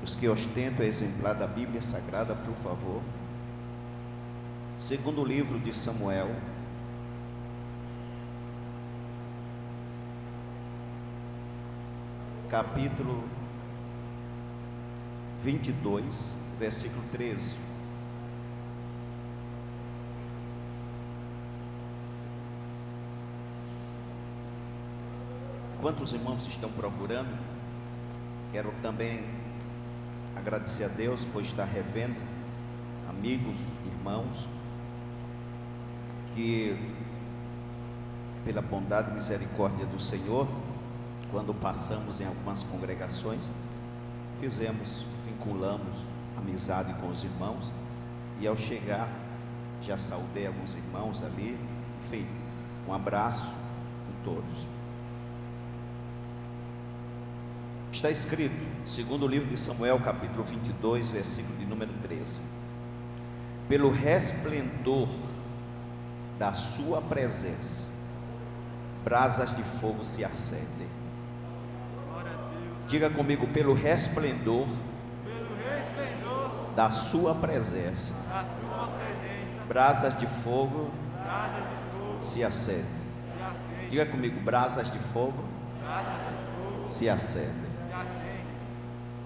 Os que ostentam o exemplar da Bíblia Sagrada, por favor. Segundo livro de Samuel, capítulo 22, versículo 13. Quantos irmãos estão procurando? Quero também agradecer a Deus por estar revendo amigos, irmãos, que pela bondade e misericórdia do Senhor, quando passamos em algumas congregações, vinculamos amizade com os irmãos, e ao chegar, já saudei alguns irmãos ali, enfim, um abraço a todos. Está escrito, segundo o livro de Samuel, capítulo 22, versículo de número 13: pelo resplendor da sua presença, brasas de fogo se acendem. Diga comigo, pelo resplendor da sua presença, brasas de fogo se acendem. Diga comigo, brasas de fogo se acendem.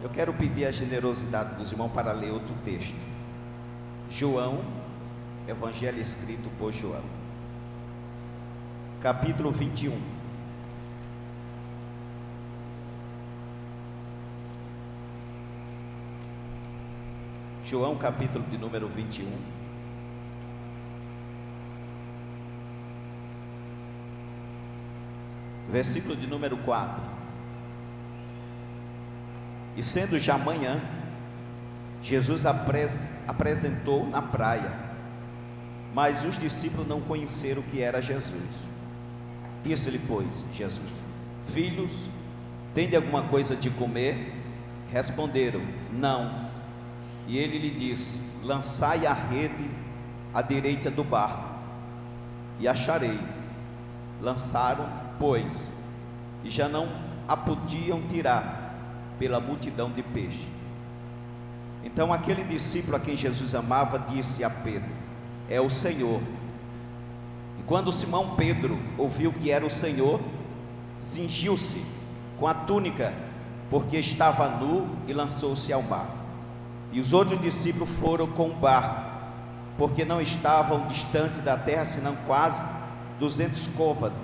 Eu quero pedir a generosidade dos irmãos para ler outro texto. João, Evangelho escrito por João, capítulo 21. João, capítulo de número 21. Versículo de número 4. E sendo já manhã, Jesus apresentou na praia, mas os discípulos não conheceram que era Jesus. Disse-lhe, pois, Jesus: filhos, tende alguma coisa de comer? Responderam: não. E ele lhe disse: lançai a rede à direita do barco, e achareis. Lançaram, pois, e já não a podiam tirar, pela multidão de peixe. Então aquele discípulo a quem Jesus amava disse a Pedro: é o Senhor. E quando Simão Pedro ouviu que era o Senhor, cingiu-se com a túnica, porque estava nu, e lançou-se ao mar. E os outros discípulos foram com o barco, porque não estavam distante da terra, senão quase 200 côvados,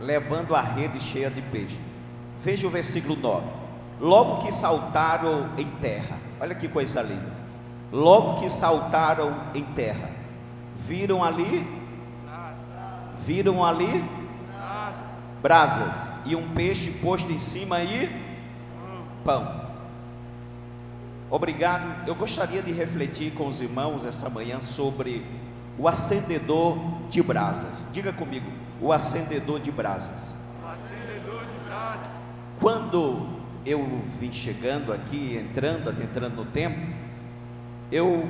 levando a rede cheia de peixe. Veja o versículo 9. Logo que saltaram em terra, olha que coisa linda. Logo que saltaram em terra, viram ali brasas, e um peixe posto em cima, e pão. Obrigado. Eu gostaria de refletir com os irmãos essa manhã sobre o acendedor de brasas. Diga comigo, o acendedor de brasas. O acendedor de brasas. Quando eu vim chegando aqui, adentrando no templo, eu,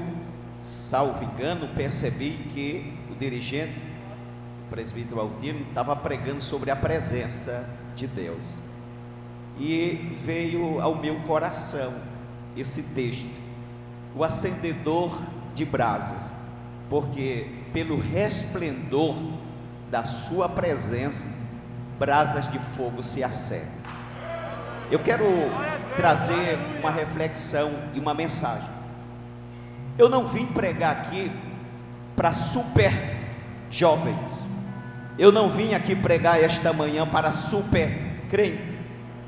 salvo engano, percebi que o dirigente, o presbítero Altino, estava pregando sobre a presença de Deus, e veio ao meu coração esse texto, o acendedor de brasas, porque pelo resplendor da sua presença, brasas de fogo se acendem. Eu quero trazer uma reflexão e uma mensagem. Eu não vim pregar aqui para super jovens. Eu não vim aqui pregar esta manhã para super crente.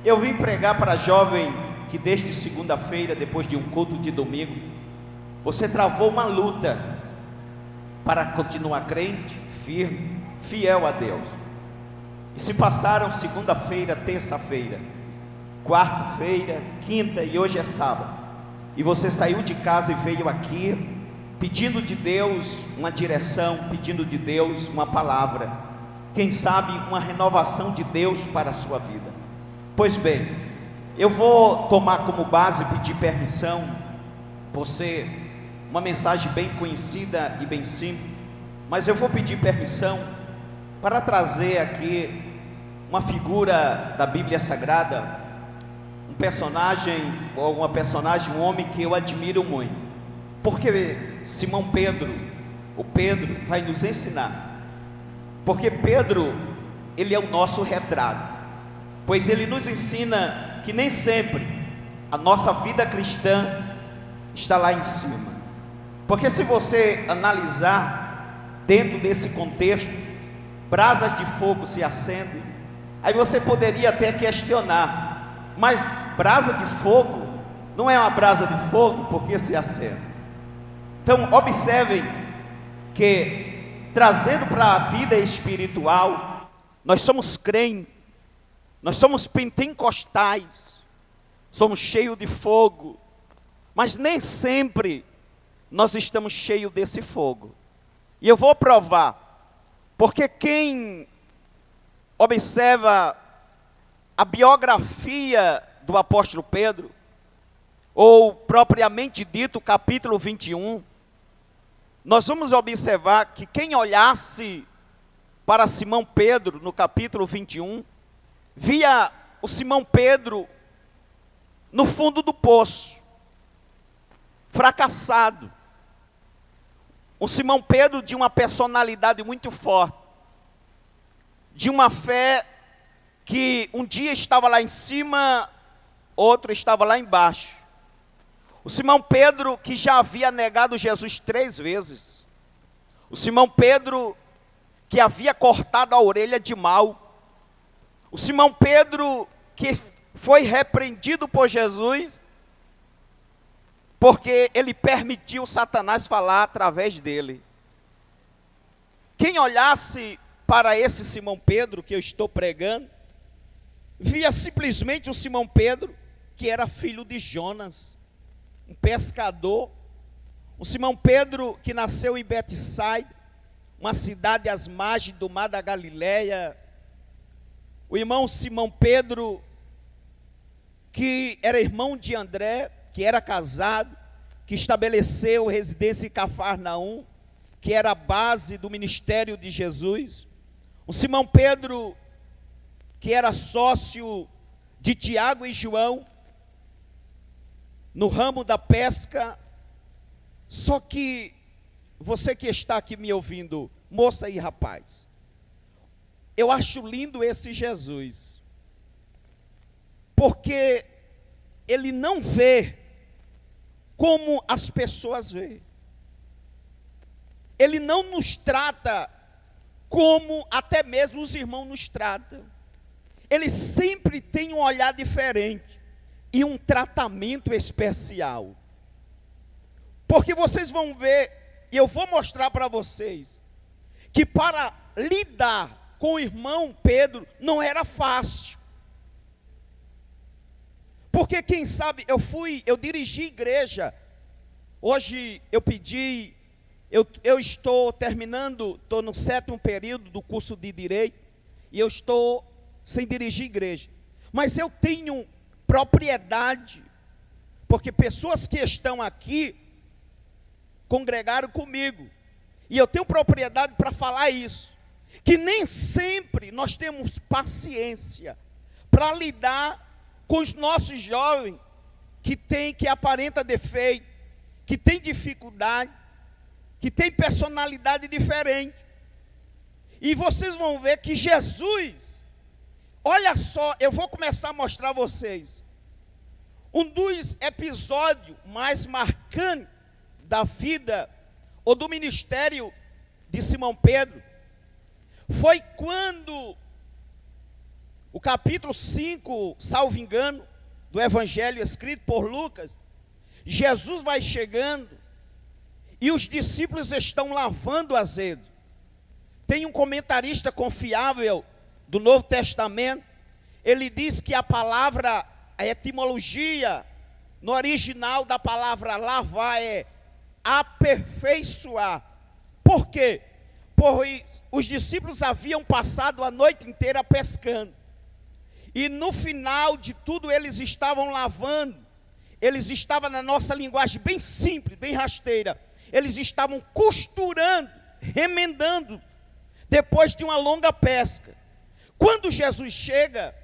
Eu vim pregar para jovem que desde segunda-feira, depois de um culto de domingo, você travou uma luta para continuar crente, firme, fiel a Deus. E se passaram segunda-feira, terça-feira, quarta-feira, quinta, e hoje é sábado, e você saiu de casa e veio aqui pedindo de Deus uma direção, pedindo de Deus uma palavra, quem sabe uma renovação de Deus para a sua vida. Pois bem, eu vou tomar como base, pedir permissão, por ser uma mensagem bem conhecida e bem simples, mas eu vou pedir permissão para trazer aqui uma figura da Bíblia Sagrada, um personagem, ou uma personagem, um homem que eu admiro muito. Porque Simão Pedro, o Pedro, vai nos ensinar. Porque Pedro, ele é o nosso retrato. Pois ele nos ensina que nem sempre a nossa vida cristã está lá em cima. Porque se você analisar dentro desse contexto, brasas de fogo se acendem, aí você poderia até questionar, mas brasa de fogo não é uma brasa de fogo porque se acende. Então observem que, trazendo para a vida espiritual, nós somos crentes, nós somos pentecostais, somos cheios de fogo, mas nem sempre nós estamos cheios desse fogo. E eu vou provar, porque quem observa a biografia do apóstolo Pedro, ou propriamente dito, capítulo 21, nós vamos observar que quem olhasse para Simão Pedro, no capítulo 21, via o Simão Pedro no fundo do poço, fracassado. O Simão Pedro de uma personalidade muito forte, de uma fé que um dia estava lá em cima, outro estava lá embaixo. O Simão Pedro que já havia negado Jesus 3 vezes. O Simão Pedro que havia cortado a orelha de Mal. O Simão Pedro que foi repreendido por Jesus, porque ele permitiu Satanás falar através dele. Quem olhasse para esse Simão Pedro que eu estou pregando, via simplesmente o Simão Pedro que era filho de Jonas, um pescador. O Simão Pedro que nasceu em Betsaida, uma cidade às margens do mar da Galileia. O irmão Simão Pedro que era irmão de André, que era casado, que estabeleceu residência em Cafarnaum, que era a base do ministério de Jesus. O Simão Pedro que era sócio de Tiago e João, no ramo da pesca. Só que você que está aqui me ouvindo, moça e rapaz, eu acho lindo esse Jesus, porque ele não vê como as pessoas veem. Ele não nos trata como até mesmo os irmãos nos tratam. Ele sempre tem um olhar diferente e um tratamento especial. Porque vocês vão ver, e eu vou mostrar para vocês, que para lidar com o irmão Pedro não era fácil. Porque quem sabe, eu dirigi igreja, hoje eu estou terminando, estou no 7º período do curso de Direito, e eu estou sem dirigir igreja. Mas eu tenho propriedade, porque pessoas que estão aqui, congregaram comigo, e eu tenho propriedade para falar isso, que nem sempre nós temos paciência para lidar com os nossos jovens que aparenta defeito, que tem dificuldade, que tem personalidade diferente. E vocês vão ver que Jesus, olha só, eu vou começar a mostrar a vocês um dos episódios mais marcantes da vida ou do ministério de Simão Pedro. Foi quando o capítulo 5, salvo engano, do evangelho escrito por Lucas, Jesus vai chegando e os discípulos estão lavando azedo. Tem um comentarista confiável do Novo Testamento, ele diz que a palavra, a etimologia no original da palavra lavar é aperfeiçoar. Por quê? Pois os discípulos haviam passado a noite inteira pescando. E no final de tudo eles estavam lavando. Eles estavam, na nossa linguagem bem simples, bem rasteira, eles estavam costurando, remendando, depois de uma longa pesca. Quando Jesus chega,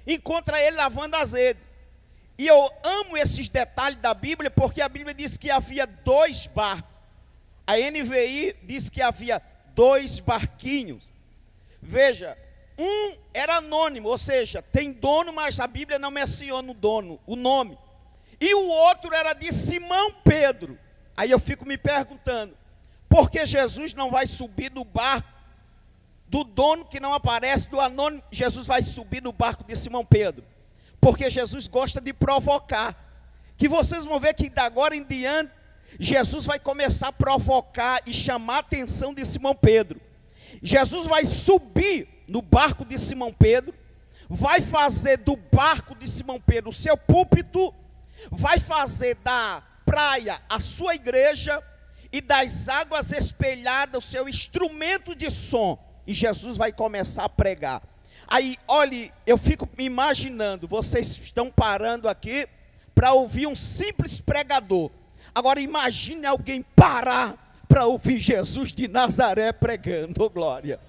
encontra ele lavando azedo. E eu amo esses detalhes da Bíblia, porque a Bíblia diz que havia 2 barcos. A NVI diz que havia 2 barquinhos. Veja, um era anônimo, ou seja, tem dono, mas a Bíblia não menciona o dono, o nome. E o outro era de Simão Pedro. Aí eu fico me perguntando, por que Jesus não vai subir no barco do dono que não aparece, do anônimo? Jesus vai subir no barco de Simão Pedro, porque Jesus gosta de provocar. Que vocês vão ver que da agora em diante, Jesus vai começar a provocar e chamar a atenção de Simão Pedro. Jesus vai subir no barco de Simão Pedro, vai fazer do barco de Simão Pedro o seu púlpito, vai fazer da praia a sua igreja, e das águas espelhadas o seu instrumento de som, e Jesus vai começar a pregar. Aí, olhe, eu fico me imaginando, vocês estão parando aqui para ouvir um simples pregador. Agora imagine alguém parar para ouvir Jesus de Nazaré pregando, oh glória.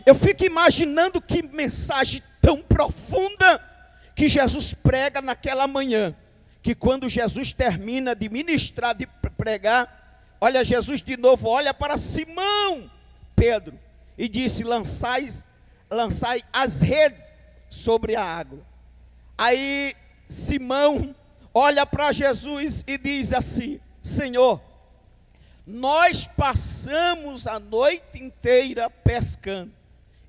Eu fico imaginando que mensagem tão profunda que Jesus prega naquela manhã, que quando Jesus termina de ministrar, de pregar, olha Jesus de novo, olha para Simão Pedro e disse: lançai as redes sobre a água. Aí Simão olha para Jesus e diz assim: Senhor, nós passamos a noite inteira pescando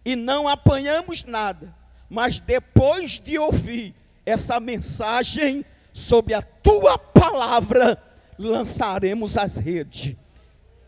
e não apanhamos nada, mas depois de ouvir essa mensagem sobre a tua palavra, lançaremos as redes.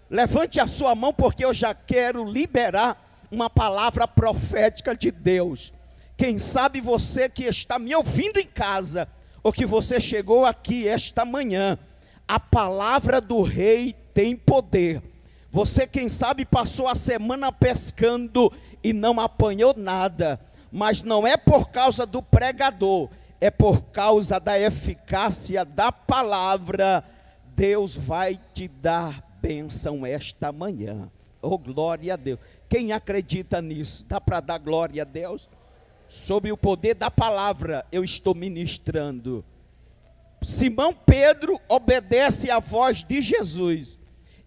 Levante a sua mão, porque eu já quero liberar uma palavra profética de Deus. Quem sabe você que está me ouvindo em casa, ou que você chegou aqui esta manhã, a palavra do rei tem poder. Você, quem sabe, passou a semana pescando e não apanhou nada, mas não é por causa do pregador, é por causa da eficácia da palavra. Deus vai te dar bênção esta manhã. Oh, glória a Deus. Quem acredita nisso? Dá para dar glória a Deus? Sobre o poder da palavra eu estou ministrando. Simão Pedro obedece à voz de Jesus.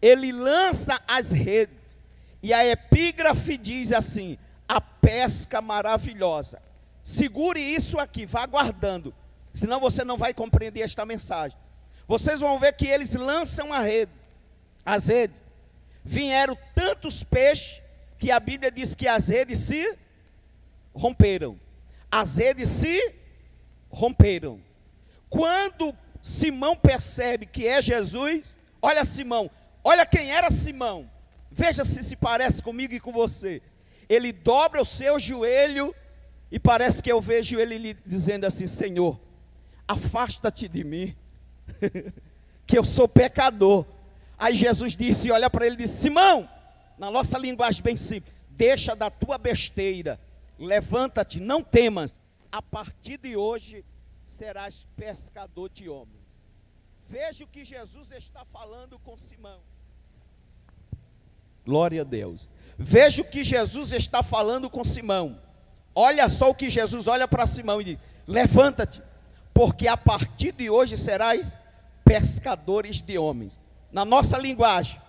Ele lança as redes. E a epígrafe diz assim: a pesca maravilhosa. Segure isso aqui, vá guardando, senão você não vai compreender esta mensagem. Vocês vão ver que eles lançam as redes. Vieram tantos peixes que a Bíblia diz que as redes se romperam. As redes se romperam. Quando Simão percebe que é Jesus, olha Simão, olha quem era Simão. Veja se parece comigo e com você. Ele dobra o seu joelho e parece que eu vejo ele lhe dizendo assim: Senhor, afasta-te de mim, que eu sou pecador. Aí Jesus disse, olha para ele e disse: Simão, na nossa linguagem bem simples, deixa da tua besteira, levanta-te, não temas, a partir de hoje serás pescador de homens. Veja o que Jesus está falando com Simão. Glória a Deus. Veja o que Jesus está falando com Simão. Olha só o que Jesus olha para Simão e diz: levanta-te, porque a partir de hoje serás pescadores de homens. Na nossa linguagem,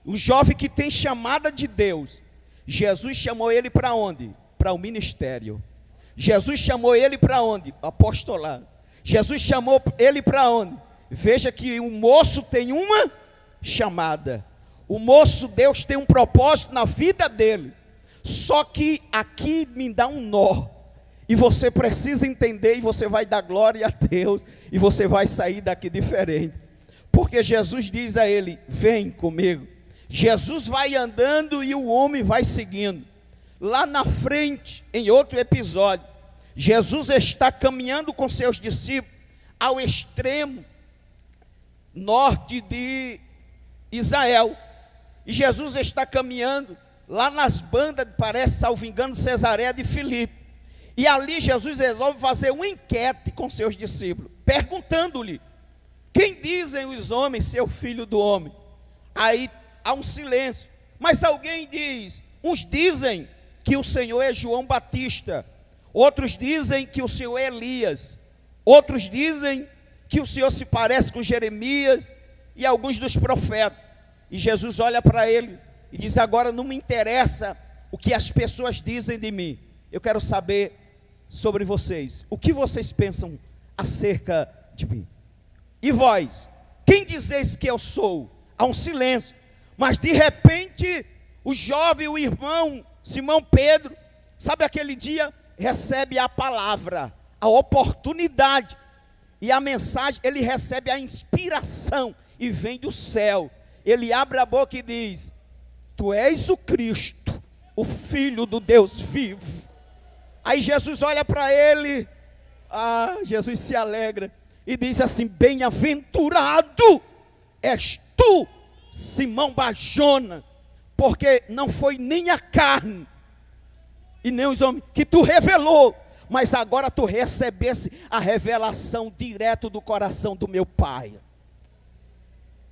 o jovem que tem chamada de Deus, Jesus chamou ele para onde? Para o ministério. Jesus chamou ele para onde? Apostolado. Jesus chamou ele para onde? Veja que o moço tem uma chamada. O moço, Deus tem um propósito na vida dele. Só que aqui me dá um nó. E você precisa entender, e você vai dar glória a Deus, e você vai sair daqui diferente. Porque Jesus diz a ele: vem comigo. Jesus vai andando e o homem vai seguindo. Lá na frente, em outro episódio, Jesus está caminhando com seus discípulos ao extremo norte de Israel. E Jesus está caminhando lá nas bandas, parece, salvo engano, Cesareia de Filipe. E ali Jesus resolve fazer uma enquete com seus discípulos, perguntando-lhe: quem dizem os homens ser o filho do homem? Aí há um silêncio. Mas alguém diz, uns dizem que o Senhor é João Batista, outros dizem que o Senhor é Elias, Outros dizem que o Senhor se parece com Jeremias e alguns dos profetas. E Jesus olha para ele e diz: agora não me interessa o que as pessoas dizem de mim. Eu quero saber sobre vocês. O que vocês pensam acerca de mim? E vós, quem dizeis que eu sou? Há um silêncio. Mas de repente, o jovem, o irmão Simão Pedro, sabe aquele dia, recebe a palavra, a oportunidade e a mensagem. Ele recebe a inspiração e vem do céu. Ele abre a boca e diz: tu és o Cristo, o Filho do Deus vivo. Aí Jesus olha para ele, Jesus se alegra e diz assim: bem-aventurado és tu, Simão Bar-Jona, porque não foi nem a carne e nem os homens que tu revelou, mas agora tu recebesse a revelação direto do coração do meu Pai.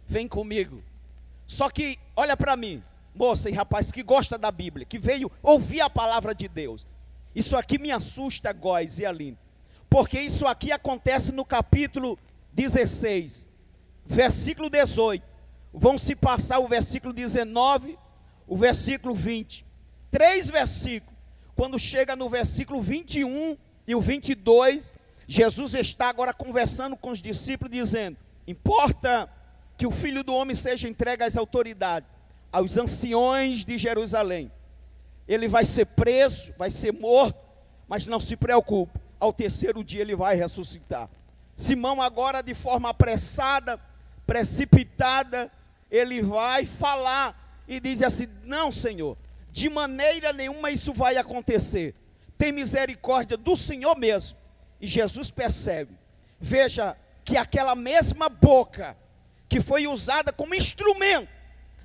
Vem comigo. Só que olha para mim, moça e rapaz que gosta da Bíblia, que veio ouvir a palavra de Deus. Isso aqui me assusta, Góis e Aline, porque isso aqui acontece no capítulo 16, versículo 18. Vão se passar o versículo 19, o versículo 20. 3 versículos. Quando chega no versículo 21 e o 22, Jesus está agora conversando com os discípulos, dizendo: importa que o Filho do Homem seja entregue às autoridades, aos anciões de Jerusalém. Ele vai ser preso, vai ser morto, mas não se preocupe, ao terceiro dia ele vai ressuscitar. Simão agora, de forma apressada, precipitada, ele vai falar e diz assim: não, Senhor, de maneira nenhuma isso vai acontecer. Tem misericórdia do Senhor mesmo. E Jesus percebe, veja que aquela mesma boca que foi usada como instrumento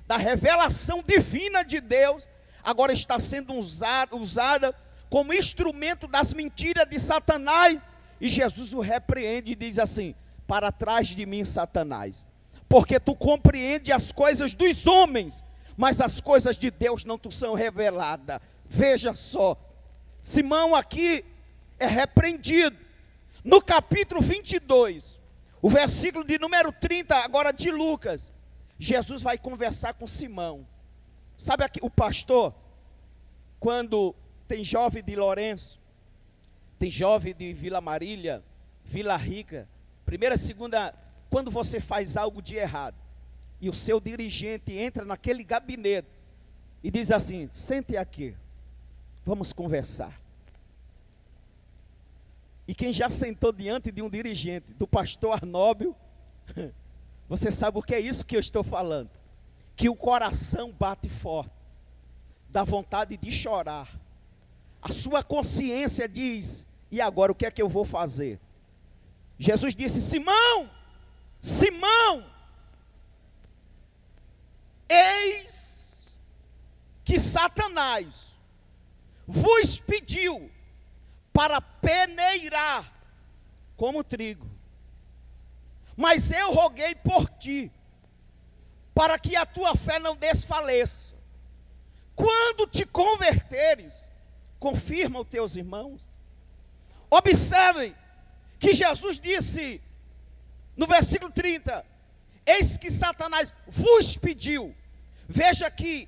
da revelação divina de Deus, agora está sendo usada como instrumento das mentiras de Satanás. E Jesus o repreende e diz assim: para trás de mim, Satanás, porque tu compreende as coisas dos homens, mas as coisas de Deus não te são reveladas. Veja só, Simão aqui é repreendido. No capítulo 22, o versículo de número 30, agora de Lucas, Jesus vai conversar com Simão. Sabe aqui, o pastor, quando tem jovem de Lourenço, tem jovem de Vila Marília, Vila Rica, primeira, segunda, quando você faz algo de errado, e o seu dirigente entra naquele gabinete, e diz assim: sente aqui, vamos conversar. E quem já sentou diante de um dirigente, do pastor Arnóbio, você sabe o que é isso que eu estou falando, que o coração bate forte, dá vontade de chorar, a sua consciência diz: e agora o que é que eu vou fazer? Jesus disse: Simão, Simão, eis que Satanás vos pediu para peneirar como trigo, mas eu roguei por ti, para que a tua fé não desfaleça. Quando te converteres, confirma os teus irmãos. Observem que Jesus disse no versículo 30, eis que Satanás vos pediu. Veja que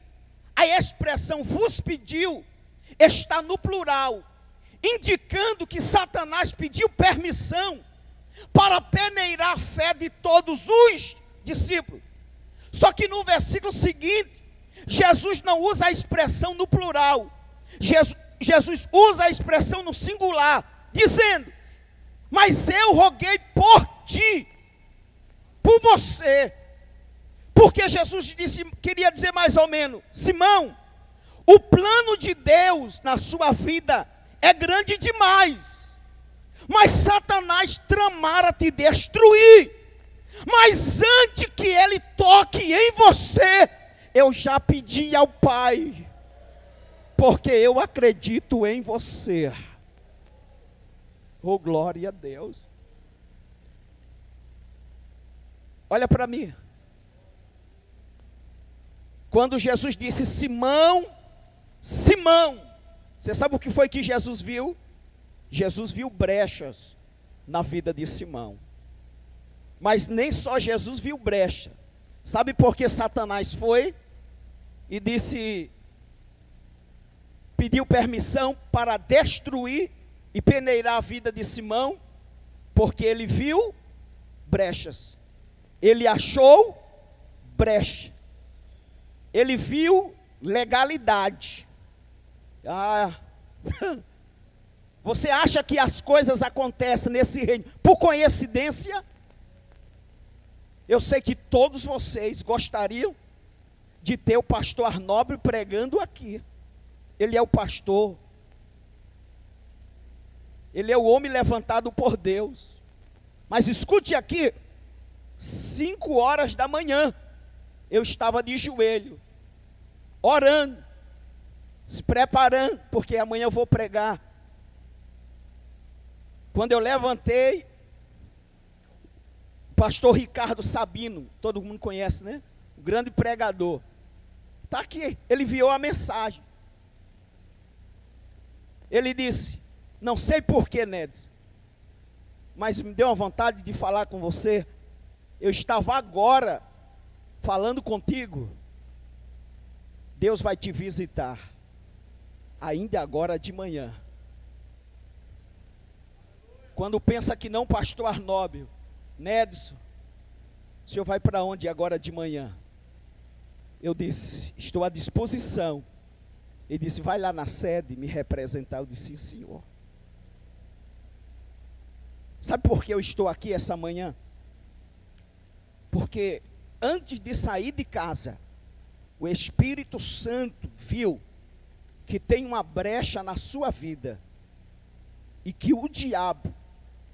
a expressão vos pediu está no plural, indicando que Satanás pediu permissão para peneirar a fé de todos os discípulos. Só que no versículo seguinte, Jesus não usa a expressão no plural, Jesus usa a expressão no singular, dizendo: mas eu roguei por ti, por você. Porque Jesus queria dizer mais ou menos: Simão, o plano de Deus na sua vida é grande demais, mas Satanás tramara te destruir. Mas antes que ele toque em você, eu já pedi ao Pai, porque eu acredito em você. Oh, glória a Deus. Olha para mim. Quando Jesus disse: Simão, Simão, você sabe o que foi que Jesus viu? Jesus viu brechas na vida de Simão. Mas nem só Jesus viu brecha. Sabe por que Satanás foi e pediu permissão para destruir e peneirar a vida de Simão? Porque ele viu brechas. Ele achou brecha. Ele viu legalidade. Você acha que as coisas acontecem nesse reino por coincidência? Eu sei que todos vocês gostariam de ter o pastor Arnobre pregando aqui. Ele é o pastor. Ele é o homem levantado por Deus. Mas escute aqui, 5 horas da manhã, eu estava de joelho, orando, se preparando, porque amanhã eu vou pregar. Quando eu levantei, o pastor Ricardo Sabino, todo mundo conhece, né? O grande pregador, está aqui, ele enviou a mensagem. Ele disse: não sei porquê, Nedes, mas me deu uma vontade de falar com você. Eu estava agora falando contigo. Deus vai te visitar, ainda agora de manhã. Quando pensa que não, pastor Arnóbio, Nedson, o senhor vai para onde agora de manhã? Eu disse: estou à disposição. Ele disse: vai lá na sede me representar. Eu disse: sim, senhor. Sabe por que eu estou aqui essa manhã? Porque antes de sair de casa, o Espírito Santo viu que tem uma brecha na sua vida e que o diabo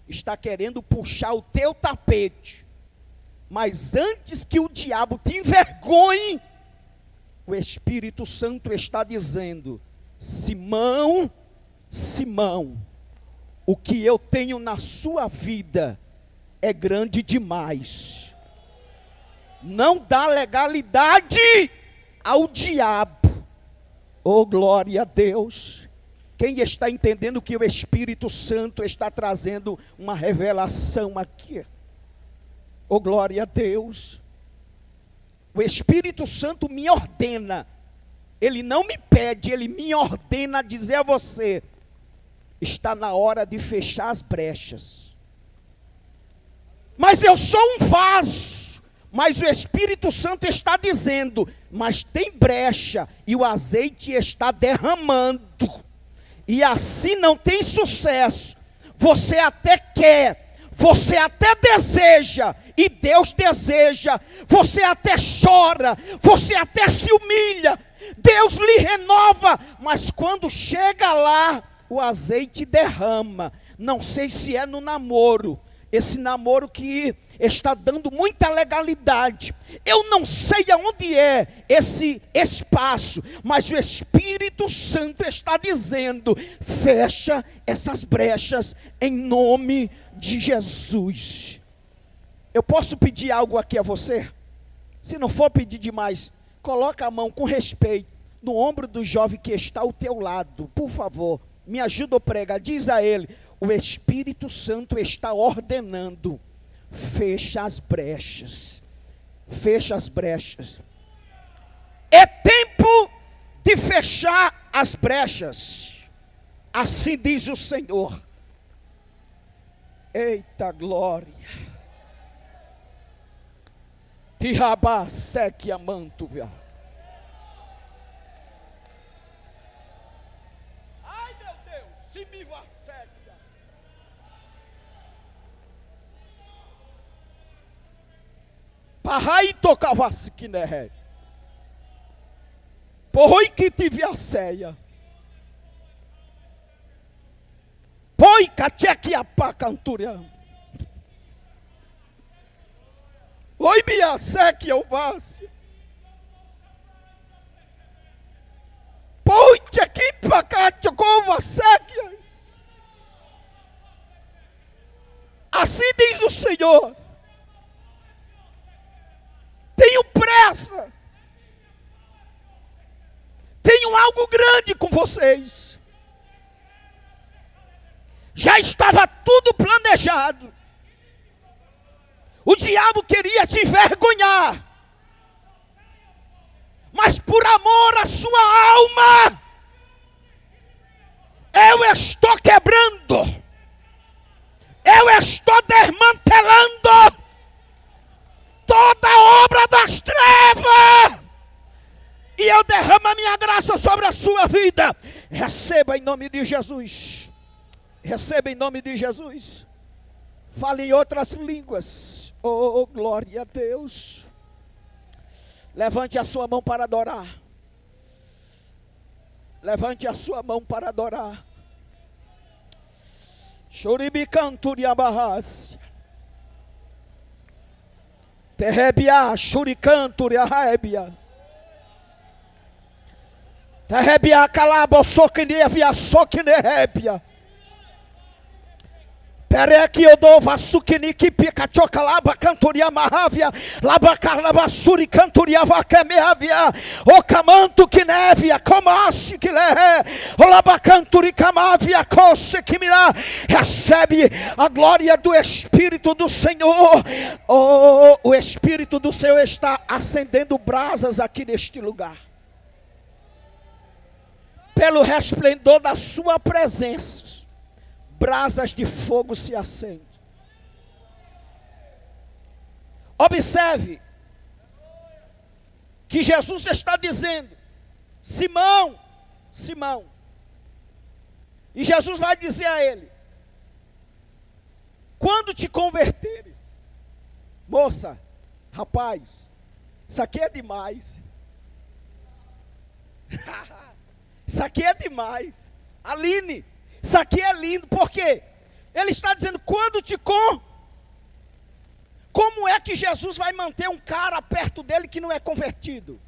está querendo puxar o teu tapete. Mas antes que o diabo te envergonhe, o Espírito Santo está dizendo: Simão, Simão, o que eu tenho na sua vida é grande demais. Não dá legalidade ao diabo. Oh, glória a Deus. Quem está entendendo que o Espírito Santo está trazendo uma revelação aqui? Oh, glória a Deus. O Espírito Santo me ordena. Ele não me pede, ele me ordena a dizer a você: está na hora de fechar as brechas. Mas eu sou um vaso. Mas o Espírito Santo está dizendo: mas tem brecha e o azeite está derramando. E assim não tem sucesso. Você até quer, você até deseja, e Deus deseja. Você até chora, você até se humilha, Deus lhe renova. Mas quando chega lá, o azeite derrama. Não sei se é no namoro, esse namoro que está dando muita legalidade. Eu não sei aonde é esse espaço, mas o Espírito Santo está dizendo: fecha essas brechas em nome de Jesus. Eu posso pedir algo aqui a você? Se não for pedir demais, coloca a mão com respeito no ombro do jovem que está ao teu lado, por favor, me ajuda a pregar. Diz a ele: o Espírito Santo está ordenando: fecha as brechas, fecha as brechas. É tempo de fechar as brechas, assim diz o Senhor. Eita glória. Tirabá seque a manto, viu? Ai meu Deus, se me vasseca. Parrai tocava-se que né? Porroi que tive a ceia. Poi cacheque a pá canturia. Oi minha seque eu vasse. Poi cheque pa cacho cova seque. Assim diz o Senhor: tenho pressa, tenho algo grande com vocês. Já estava tudo planejado. O diabo queria te envergonhar. Mas por amor à sua alma, eu estou quebrando. Eu estou desmantelando toda a obra das trevas. E eu derramo a minha graça sobre a sua vida. Receba em nome de Jesus. Receba em nome de Jesus. Fale em outras línguas. Oh, glória a Deus. Levante a sua mão para adorar. Levante a sua mão para adorar. Shuribicanturiabahas. Terrebia, shuricanturiahebia. Terrebia, calabo, soquinevia, soquinehebia. Pereki odova sukiniki pikachoka laba cantoria mahavia laba carlaba suri cantoria vacamehavia o camanto que nevia comasse que lehe o laba canturi camavia cosse que mirá. Recebe a glória do Espírito do Senhor. Oh, o Espírito do Senhor está acendendo brasas aqui neste lugar. Pelo resplendor da sua presença, brasas de fogo se acendem. Observe que Jesus está dizendo: Simão, Simão. E Jesus vai dizer a ele: quando te converteres, moça, rapaz, isso aqui é demais. Isso aqui é demais. Aline, isso aqui é lindo, porque ele está dizendo, quando te como é que Jesus vai manter um cara perto dele que não é convertido?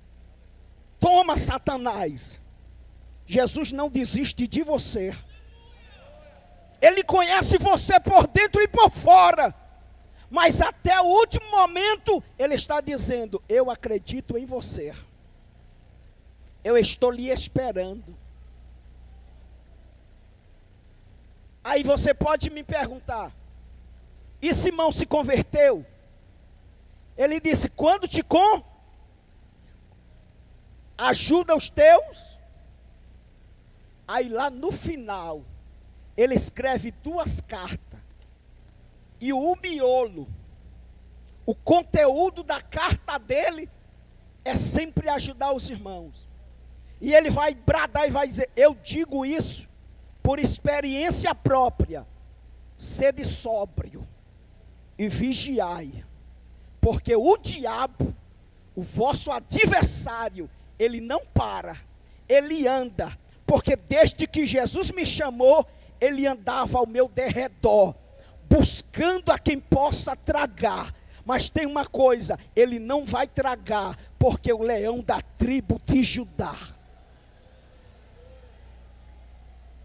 Toma, Satanás. Jesus não desiste de você. Ele conhece você por dentro e por fora. Mas até o último momento, ele está dizendo, eu acredito em você. Eu estou lhe esperando. Aí você pode me perguntar, e Simão se converteu? Ele disse, quando te ajuda os teus. Aí lá no final, ele escreve 2 cartas. E o miolo, o conteúdo da carta dele, é sempre ajudar os irmãos. E ele vai bradar e vai dizer, eu digo isso por experiência própria. Sede sóbrio e vigiai, porque o diabo, o vosso adversário, ele não para, ele anda, porque desde que Jesus me chamou, ele andava ao meu derredor, buscando a quem possa tragar. Mas tem uma coisa, ele não vai tragar, porque o leão da tribo de Judá.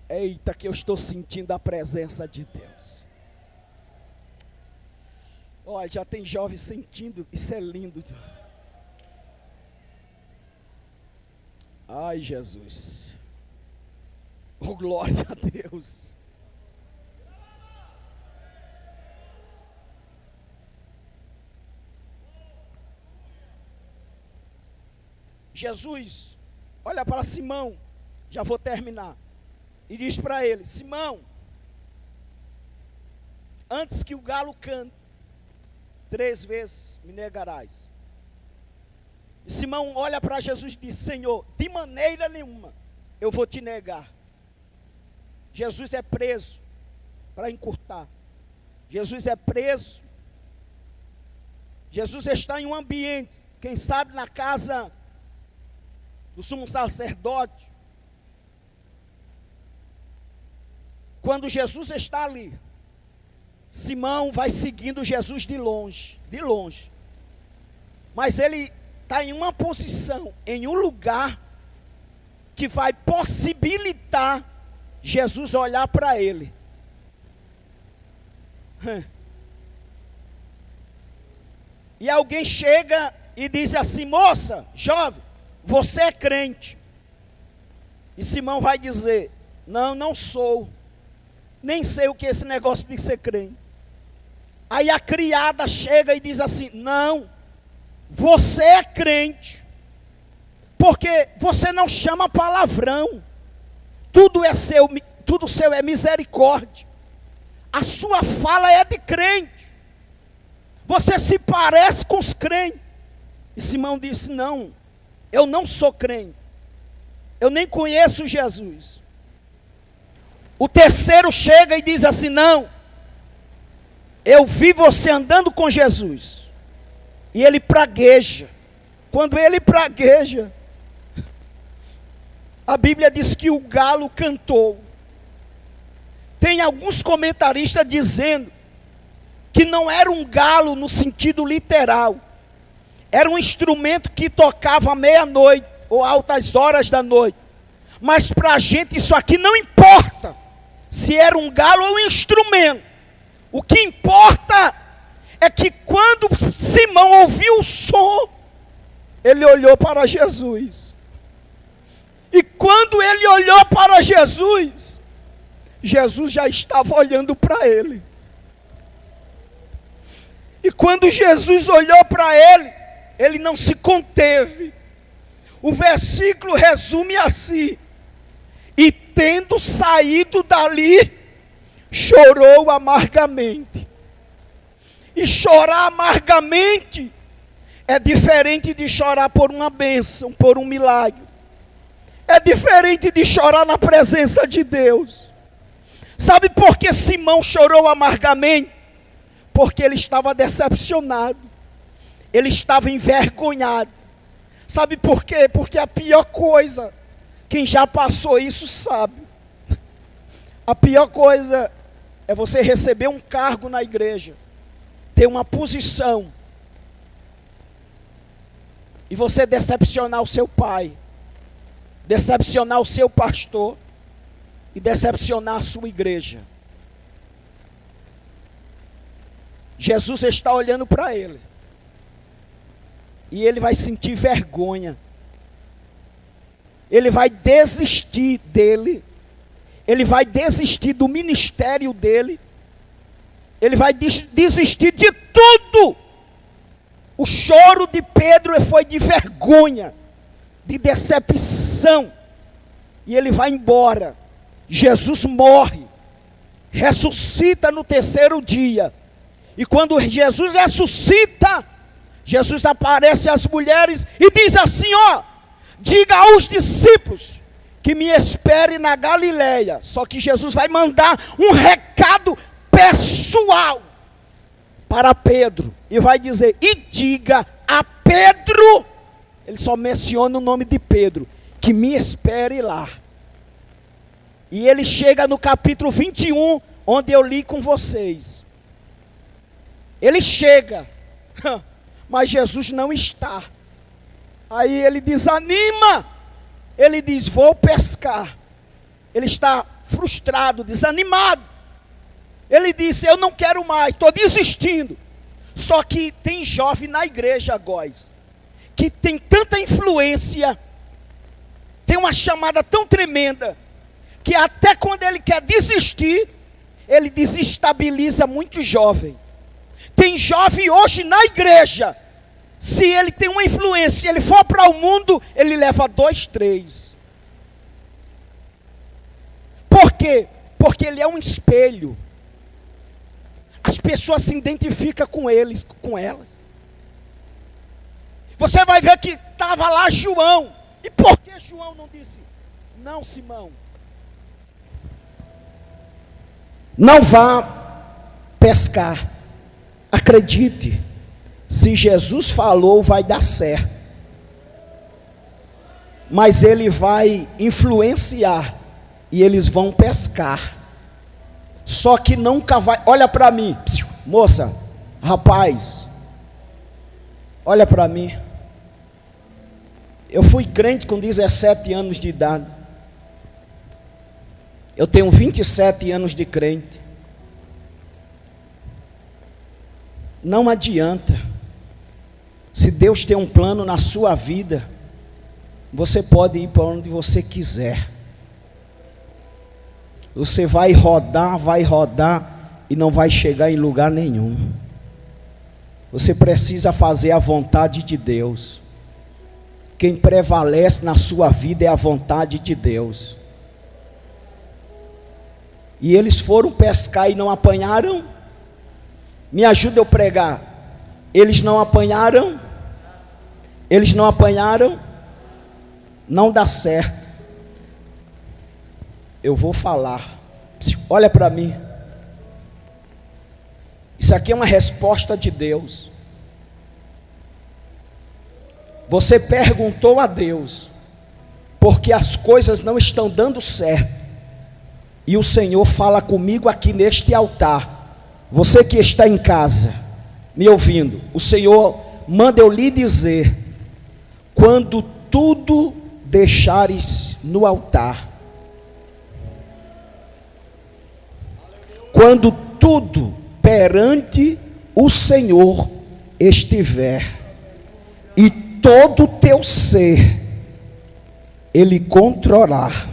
Eita, que eu estou sentindo a presença de Deus. Olha, já tem jovem sentindo, isso é lindo. Ai, Jesus. Oh, glória a Deus. Jesus, olha para Simão, já vou terminar. E diz para ele, Simão, antes que o galo cante, 3 vezes me negarás. E Simão olha para Jesus e diz, Senhor, de maneira nenhuma eu vou te negar. Jesus é preso, para encurtar. Jesus é preso. Jesus está em um ambiente, quem sabe na casa do sumo sacerdote. Quando Jesus está ali, Simão vai seguindo Jesus de longe, de longe. Mas ele está em uma posição, em um lugar, que vai possibilitar Jesus olhar para ele. E alguém chega e diz assim, moça, jovem, você é crente? E Simão vai dizer, não, não sou. Nem sei o que é esse negócio de ser crente. Aí a criada chega e diz assim: não, você é crente, porque você não chama palavrão, tudo seu é misericórdia, a sua fala é de crente, você se parece com os crentes. E Simão disse: não, eu não sou crente, eu nem conheço Jesus. O terceiro chega e diz assim: não, eu vi você andando com Jesus. E ele pragueja. Quando ele pragueja, a Bíblia diz que o galo cantou. Tem alguns comentaristas dizendo que não era um galo no sentido literal. Era um instrumento que tocava à meia-noite ou altas horas da noite. Mas para a gente isso aqui não importa se era um galo ou um instrumento. O que importa é que quando Simão ouviu o som, ele olhou para Jesus. E quando ele olhou para Jesus, Jesus já estava olhando para ele. E quando Jesus olhou para ele, ele não se conteve. O versículo resume assim: e tendo saído dali, chorou amargamente. E chorar amargamente é diferente de chorar por uma bênção, por um milagre. É diferente de chorar na presença de Deus. Sabe por que Simão chorou amargamente? Porque ele estava decepcionado. Ele estava envergonhado. Sabe por quê? Porque a pior coisa, quem já passou isso sabe, a pior coisa é você receber um cargo na igreja, ter uma posição, e você decepcionar o seu pai, decepcionar o seu pastor, e decepcionar a sua igreja. Jesus está olhando para ele, e ele vai sentir vergonha, ele vai desistir dele, ele vai desistir do ministério dele, ele vai desistir de tudo. O choro de Pedro foi de vergonha, de decepção, e ele vai embora. Jesus morre, ressuscita no terceiro dia, e quando Jesus ressuscita, Jesus aparece às mulheres e diz assim: ó, diga aos discípulos que me espere na Galileia. Só que Jesus vai mandar um recado pessoal para Pedro, e vai dizer: e diga a Pedro, ele só menciona o nome de Pedro, que me espere lá. E ele chega no capítulo 21, onde eu li com vocês. Ele chega, mas Jesus não está. Aí ele desanima, ele diz: vou pescar. Ele está frustrado, desanimado. Ele disse: eu não quero mais, estou desistindo. Só que tem jovem na igreja, Góis, que tem tanta influência, tem uma chamada tão tremenda, que até quando ele quer desistir, ele desestabiliza muito jovem. Tem jovem hoje na igreja, se ele tem uma influência, se ele for para o mundo, ele leva 2, 3. Por quê? Porque ele é um espelho. As pessoas se identificam com eles, com elas. Você vai ver que estava lá João. E por que João não disse: não, Simão, não vá pescar? Acredite, se Jesus falou, vai dar certo. Mas ele vai influenciar e eles vão pescar. Só que nunca vai. Olha para mim, moça, rapaz, olha para mim. Eu fui crente com 17 anos de idade. Eu tenho 27 anos de crente. Não adianta. Se Deus tem um plano na sua vida, você pode ir para onde você quiser. Você vai rodar e não vai chegar em lugar nenhum. Você precisa fazer a vontade de Deus. Quem prevalece na sua vida é a vontade de Deus. E eles foram pescar e não apanharam? Me ajuda eu pregar. Eles não apanharam? Eles não apanharam? Não dá certo. Eu vou falar. Olha para mim. Isso aqui é uma resposta de Deus. Você perguntou a Deus, porque as coisas não estão dando certo. E o Senhor fala comigo aqui neste altar. Você que está em casa, me ouvindo, o Senhor manda eu lhe dizer: quando tudo deixares no altar, quando tudo perante o Senhor estiver, e todo o teu ser Ele controlar,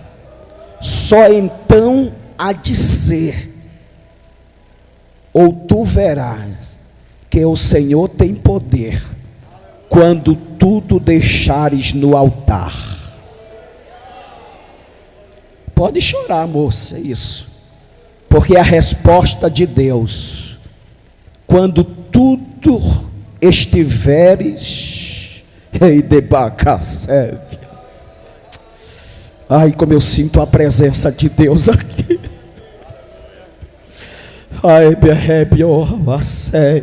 só então há de ser, ou tu verás que o Senhor tem poder, quando tudo deixares no altar. Pode chorar, moça, isso, porque é a resposta de Deus. Quando tudo estiveres, ei, debacaceve. Ai, como eu sinto a presença de Deus aqui. Ai, berrebio, assei.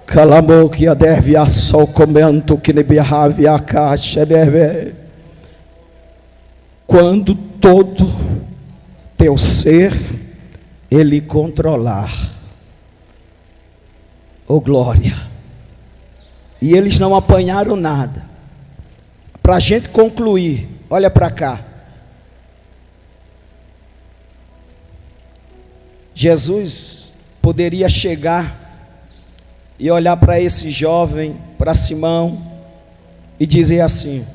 Calamou que a deve a sol comento que ne berrave a caixa deve. Quando todo teu ser Ele controlar, oh glória. E eles não apanharam nada. Para a gente concluir, olha para cá. Jesus poderia chegar e olhar para esse jovem, para Simão, e dizer assim: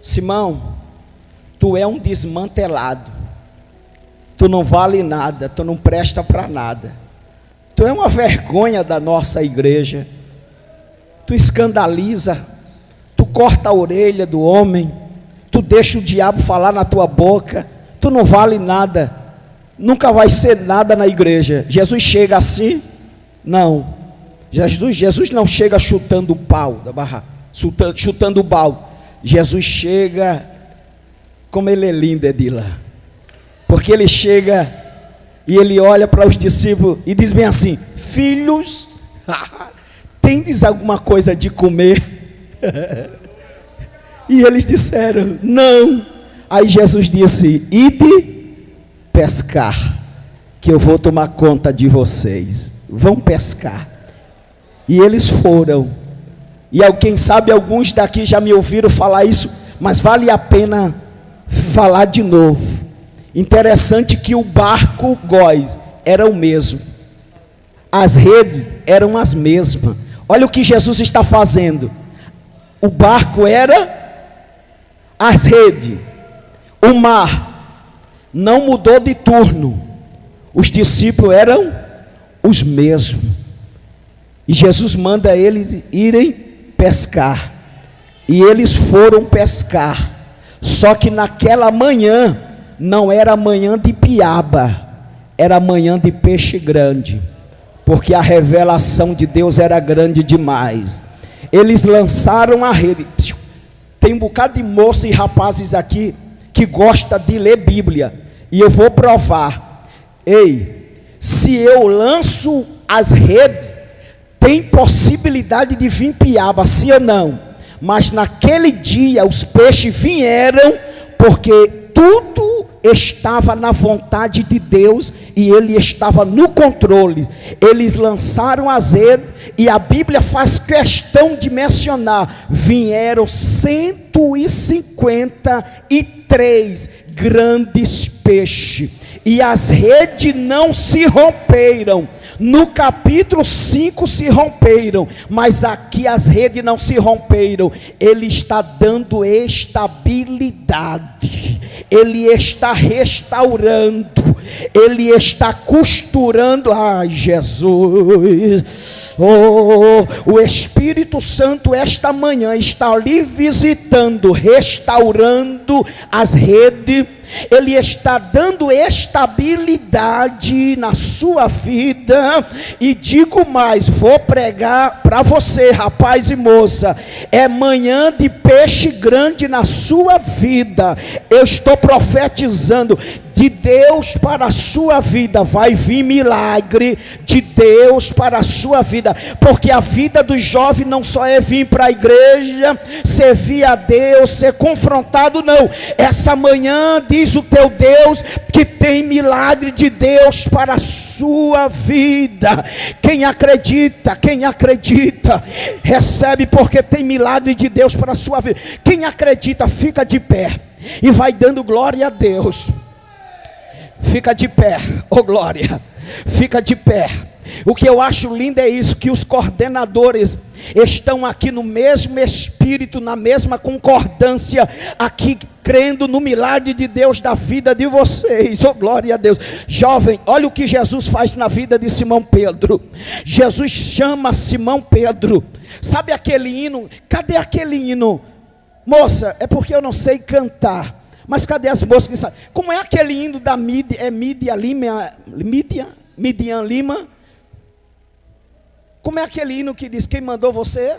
Simão, tu é um desmantelado, tu não vale nada, tu não presta para nada, tu é uma vergonha da nossa igreja, tu escandaliza, tu corta a orelha do homem, tu deixa o diabo falar na tua boca, tu não vale nada, nunca vai ser nada na igreja. Jesus chega assim? Não. Jesus não chega chutando o pau da barra, chutando o balde. Jesus chega, como ele é lindo, Edila, porque ele chega e ele olha para os discípulos e diz bem assim: filhos, tendes alguma coisa de comer? E eles disseram: não. Aí Jesus disse: ide pescar, que eu vou tomar conta de vocês. Vão pescar. E eles foram. E quem sabe alguns daqui já me ouviram falar isso, mas vale a pena falar de novo. Interessante que o barco góis era o mesmo, as redes eram as mesmas. Olha o que Jesus está fazendo. O barco era, as redes, o mar não mudou de turno, os discípulos eram os mesmos. E Jesus manda eles irem pescar. E eles foram pescar. Só que naquela manhã, não era manhã de piaba, era manhã de peixe grande. Porque a revelação de Deus era grande demais. Eles lançaram a rede. Tem um bocado de moças e rapazes aqui que gosta de ler Bíblia. E eu vou provar. Ei, se eu lanço as redes, tem possibilidade de vir piaba, sim ou não? Mas naquele dia os peixes vieram, porque tudo estava na vontade de Deus e Ele estava no controle. Eles lançaram as redes e a Bíblia faz questão de mencionar: vieram 153 grandes peixes. e as redes não se romperam. No capítulo 5 se romperam, mas aqui as redes não se romperam. Ele está dando estabilidade, Ele está restaurando, Ele está costurando. Ai, Jesus, o Espírito Santo esta manhã está lhe visitando, restaurando as redes. Ele está dando estabilidade na sua vida. E digo mais, vou pregar para você, rapaz e moça, é manhã de peixe grande na sua vida. Eu estou profetizando de Deus para a sua vida. Vai vir milagre de Deus para a sua vida, porque a vida do jovem não só é vir para a igreja, servir a Deus, ser confrontado, não. Essa manhã diz o teu Deus que tem milagre de Deus para a sua vida. Quem acredita, recebe, porque tem milagre de Deus para a sua vida. Quem acredita, fica de pé e vai dando glória a Deus. Fica de pé, oh glória, fica de pé. O que eu acho lindo é isso, que os coordenadores estão aqui no mesmo espírito, na mesma concordância, aqui crendo no milagre de Deus da vida de vocês, oh glória a Deus. Jovem, olha o que Jesus faz na vida de Simão Pedro. Jesus chama Simão Pedro. Sabe aquele hino? Cadê aquele hino? Moça, é porque eu não sei cantar. Mas cadê as moças que sabem? Como é aquele hino da Midian Lima? Como é aquele hino que diz: quem mandou você?